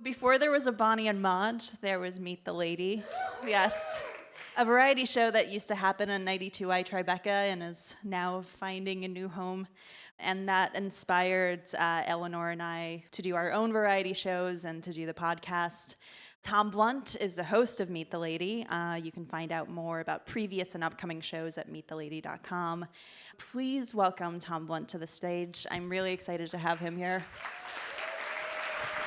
Before there was a Bonnie and Maude, there was Meet the Lady. Yes. A variety show that used to happen on 92i Tribeca and is now finding a new home. And that inspired Eleanor and I to do our own variety shows and to do the podcast. Tom Blunt is the host of Meet the Lady. You can find out more about previous and upcoming shows at meetthelady.com. Please welcome Tom Blunt to the stage. I'm really excited to have him here.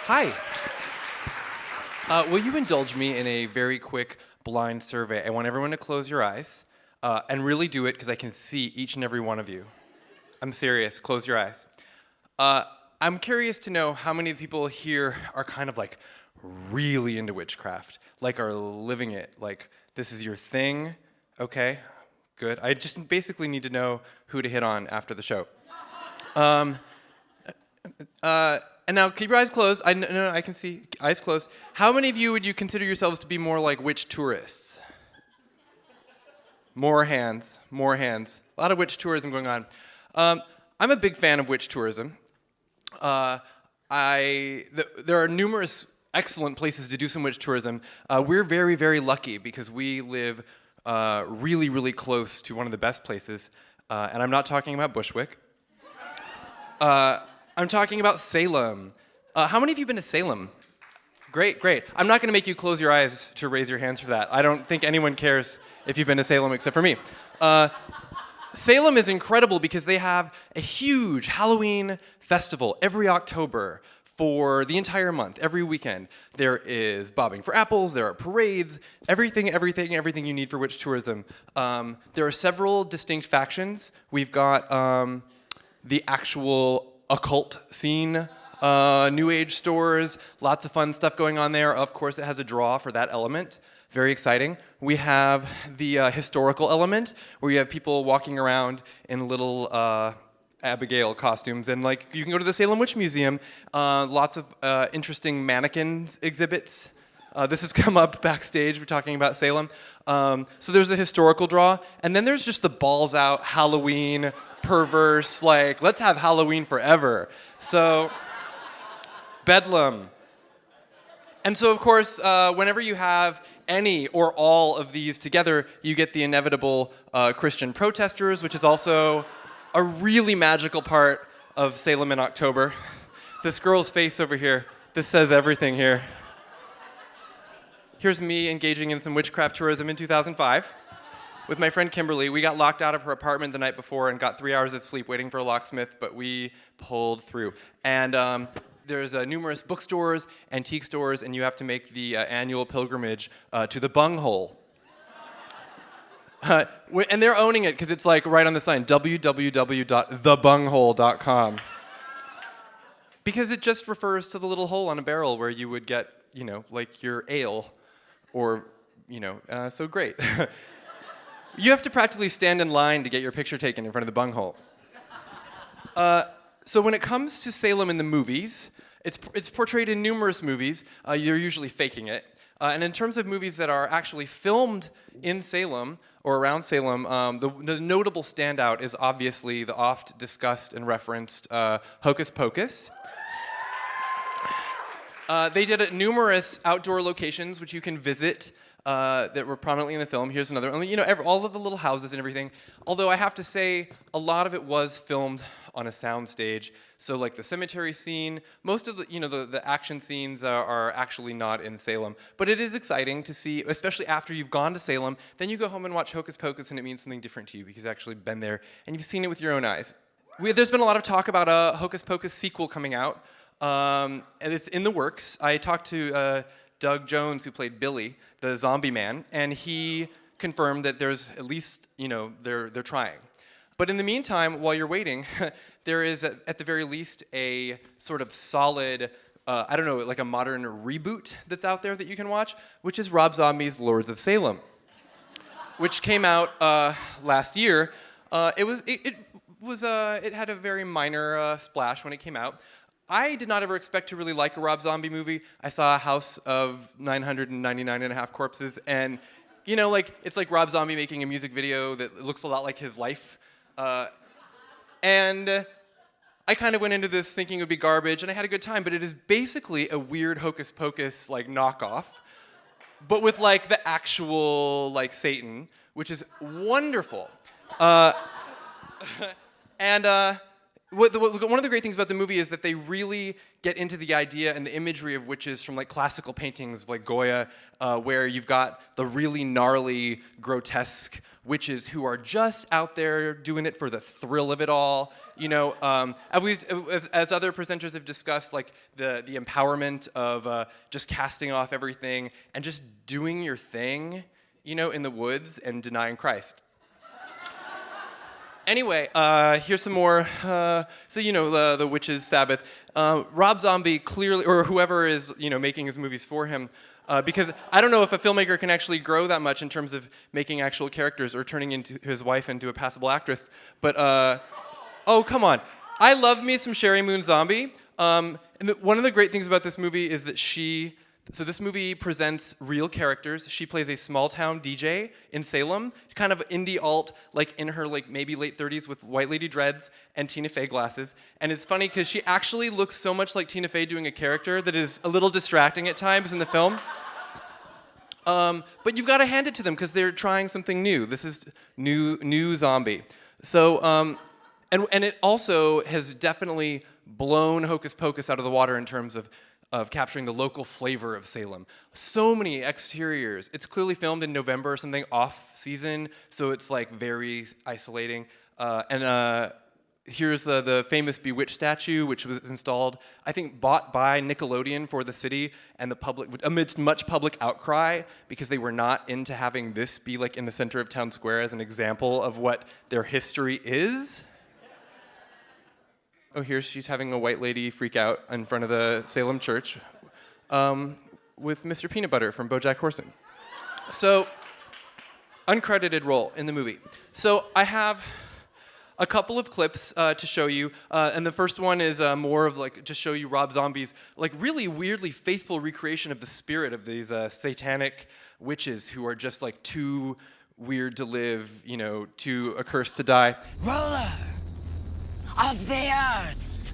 Hi. Will you indulge me in a very quick blind survey? I want everyone to close your eyes and really do it because I can see each and every one of you. I'm serious. Close your eyes. I'm curious to know how many people here are kind of like really into witchcraft, like are living it, like this is your thing. Okay, good. I just basically need to know who to hit on after the show. And now keep your eyes closed. No, I can see. Eyes closed. How many of you would you consider yourselves to be more like witch tourists? More hands. A lot of witch tourism going on. I'm a big fan of witch tourism. There are numerous excellent places to do some witch tourism. We're very, very lucky because we live really, really close to one of the best places. And I'm not talking about Bushwick. I'm talking about Salem. How many of you have been to Salem? Great. I'm not going to make you close your eyes to raise your hands for that. I don't think anyone cares if you've been to Salem except for me. Salem is incredible because they have a huge Halloween festival every October for the entire month, every weekend. There is bobbing for apples, there are parades, everything you need for witch tourism. There are several distinct factions. We've got the actual occult scene, New Age stores, lots of fun stuff going on there. Of course, it has a draw for that element. Very exciting. We have the historical element, where you have people walking around in little Abigail costumes, and like you can go to the Salem Witch Museum. Lots of interesting mannequins exhibits. This has come up backstage. We're talking about Salem. So there's the historical draw, and then there's just the balls out Halloween, perverse, like let's have Halloween forever. So Bedlam. And so of course, whenever you have any or all of these together, you get the inevitable Christian protesters, which is also a really magical part of Salem in October. This girl's face over here, this says everything here. Here's me engaging in some witchcraft tourism in 2005 with my friend Kimberly. We got locked out of her apartment the night before and got 3 hours of sleep waiting for a locksmith, but we pulled through. And there's numerous bookstores, antique stores, and you have to make the annual pilgrimage to the bunghole. And they're owning it because it's like right on the sign, www.thebunghole.com. Because it just refers to the little hole on a barrel where you would get, like your ale, or, so great. You have to practically stand in line to get your picture taken in front of the bunghole. So when it comes to Salem in the movies, it's portrayed in numerous movies. You're usually faking it. And in terms of movies that are actually filmed in Salem or around Salem, the notable standout is obviously the oft discussed and referenced Hocus Pocus. They did it at numerous outdoor locations which you can visit that were prominently in the film. Here's another one. All of the little houses and everything. Although I have to say, a lot of it was filmed on a soundstage. So like the cemetery scene, most of the action scenes are actually not in Salem. But it is exciting to see, especially after you've gone to Salem, then you go home and watch Hocus Pocus and it means something different to you because you've actually been there and you've seen it with your own eyes. There's been a lot of talk about a Hocus Pocus sequel coming out, and it's in the works. I talked to Doug Jones, who played Billy, the zombie man, and he confirmed that there's at least, they're trying. But in the meantime, while you're waiting, there is, at the very least, a sort of solid, like a modern reboot that's out there that you can watch, which is Rob Zombie's Lords of Salem, which came out last year. It had a very minor splash when it came out. I did not ever expect to really like a Rob Zombie movie. I saw a house of 999 and a half corpses, and it's like Rob Zombie making a music video that looks a lot like his life. And I kind of went into this thinking it would be garbage, and I had a good time, but it is basically a weird Hocus Pocus like knockoff, but with like the actual like Satan, which is wonderful. And one of the great things about the movie is that they really get into the idea and the imagery of witches from like classical paintings of like Goya, where you've got the really gnarly, grotesque witches who are just out there doing it for the thrill of it all. You know, as other presenters have discussed, like the empowerment of just casting off everything and just doing your thing, you know, in the woods and denying Christ. Anyway, here's some more. So you know the witch's Sabbath. Rob Zombie clearly, or whoever is making his movies for him, because I don't know if a filmmaker can actually grow that much in terms of making actual characters or turning into his wife into a passable actress. But oh come on, I love me some Sherry Moon Zombie. And one of the great things about this movie is that So this movie presents real characters. She plays a small-town DJ in Salem, kind of indie alt, like in her like maybe late 30s with white lady dreads and Tina Fey glasses. And it's funny because she actually looks so much like Tina Fey doing a character that is a little distracting at times in the film. But you've got to hand it to them because they're trying something new. This is new zombie. So and it also has definitely blown Hocus Pocus out of the water in terms of capturing the local flavor of Salem. So many exteriors. It's clearly filmed in November or something, off season, so it's like very isolating. And here's the famous Bewitched statue, which was installed, I think bought by Nickelodeon for the city and the public, amidst much public outcry, because they were not into having this be like in the center of town square as an example of what their history is. Oh, here she's having a white lady freak out in front of the Salem church with Mr. Peanut Butter from BoJack Horseman. So, uncredited role in the movie. So I have a couple of clips to show you, and the first one is more of like just show you Rob Zombie's like really weirdly faithful recreation of the spirit of these satanic witches who are just like too weird to live, too accursed to die. Ruler of the earth,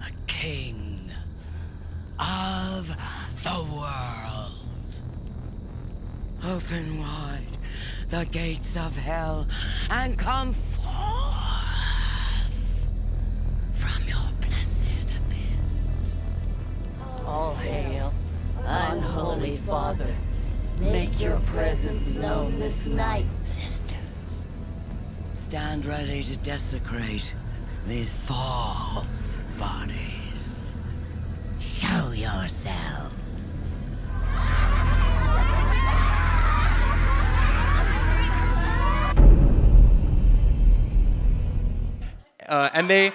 the king of the world. Open wide the gates of hell and come forth from your blessed abyss. All hail, unholy Father. Make your presence known this night. Sisters, stand ready to desecrate these false bodies. Show yourselves. And they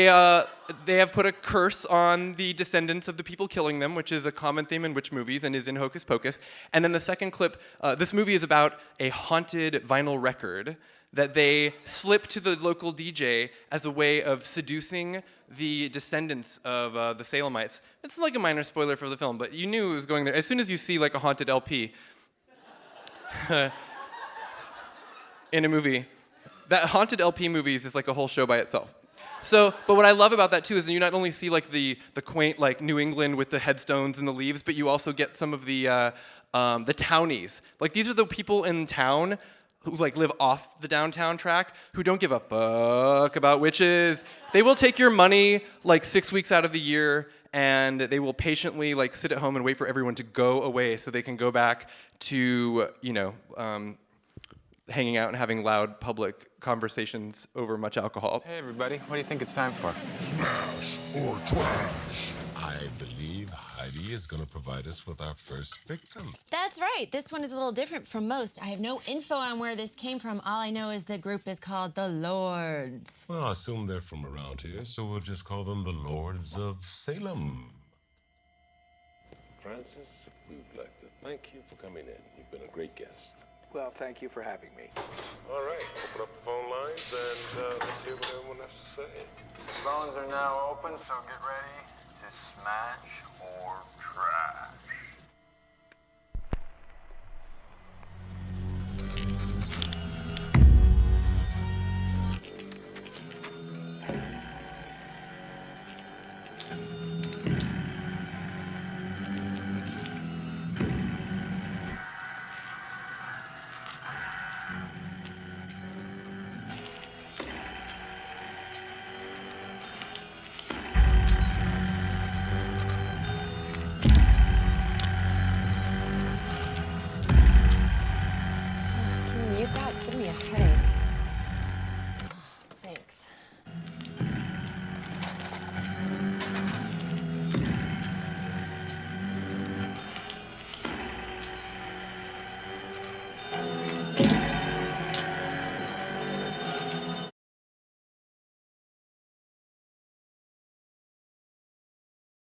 have put a curse on the descendants of the people killing them, which is a common theme in witch movies and is in Hocus Pocus. And then the second clip, this movie is about a haunted vinyl record that they slip to the local DJ as a way of seducing the descendants of the Salemites. It's like a minor spoiler for the film, but you knew it was going there. As soon as you see like a haunted LP in a movie, that haunted LP movies is like a whole show by itself. So, but what I love about that too is you not only see like the quaint like New England with the headstones and the leaves, but you also get some of the townies. Like these are the people in town who like live off the downtown track who don't give a fuck about witches. They will take your money like 6 weeks out of the year, and they will patiently like sit at home and wait for everyone to go away so they can go back to hanging out and having loud public conversations over much alcohol. Hey everybody, what do you think it's time for? Smash or trash. I believe Heidi is going to provide us with our first victim. That's right. This one is a little different from most. I have no info on where this came from. All I know is the group is called the Lords. Well, I assume they're from around here, so we'll just call them the Lords of Salem. Francis, we would like to thank you for coming in. You've been a great guest. Well, thank you for having me. All right, open up the phone lines and let's hear what everyone has to say. Phones are now open, so get ready to smash or trash. It's giving me a headache.